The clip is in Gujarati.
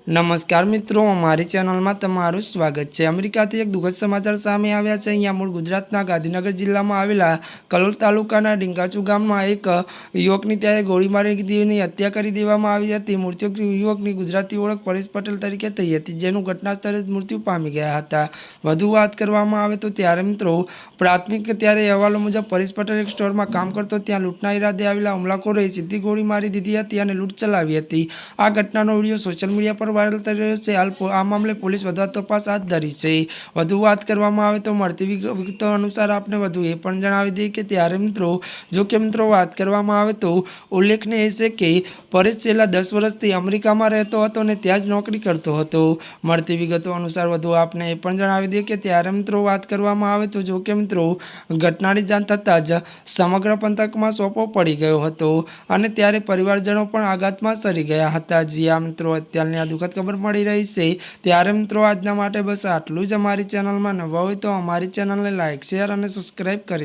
नमस्कार मित्रों, अमारी चेनल में तमारुं स्वागत है। अमेरिका थी एक दुखद समाचार सामे आव्या छे। अहींया मूळ गुजरातना गांधीनगर जिल्ला में आवेला कलोल तालुकाना ડીંગાચુ गाममां एक युवकनी त्यारे गोळी मारी देवानी हत्या करी देवामां आवी हती। मृतक युवकनी गुजराती ओळख परेश पटेल तरीके थई हती, जेनुं घटना स्थळे ज मृत्यु पामी गया हता। વધુ વાત કરવામાં આવે તો ત્યારે મિત્રો પ્રાથમિક ત્યારે અહેવાલો મુજબ પરેશ પટેલ એક સ્ટોરમાં કામ કરતો, ત્યાં લૂંટના ઈરાદે આવેલા હુમલાખોરોએ સીધી ગોળી મારી દીધી હતી અને લૂંટ ચલાવી હતી। આ ઘટનાનો વિડીયો સોશિયલ મીડિયા પર વાયરલ થઈ રહ્યો છે। હાલ આ મામલે પોલીસ વધુ તપાસ હાથ ધરી છે। વધુ વાત કરવામાં આવે તો મળતી વિગતો અનુસાર આપણે વધુ એ પણ જણાવી દઈએ કે ત્યારે મિત્રો જો કે મિત્રો વાત કરવામાં આવે તો ઉલ્લેખનીય છે કે પરેશ છેલ્લા 10 વર્ષથી અમેરિકામાં રહેતો હતો અને ત્યાં જ નોકરી કરતો હતો। મળતી વિગતો અનુસાર વધુ આપણે એ પણ જણાવી દઈએ કે ત્યારે મિત્રો વાત કરવામાં આવે તો જો કે મિત્રો ઘટનાની જાણ થતાં જ સમગ્ર પંથકમાં સોંપો પડી ગયો હતો અને ત્યારે પરિવારજનો પણ આઘાતમાં સરી ગયા હતા। જી આ મિત્રો અત્યારની આ દુઃખદ ખબર મળી રહી છે। ત્યારે મિત્રો આજના માટે બસ આટલું જ। અમારી ચેનલમાં નવા હોય તો અમારી ચેનલને લાઇક, શેર અને સબસ્ક્રાઈબ કરી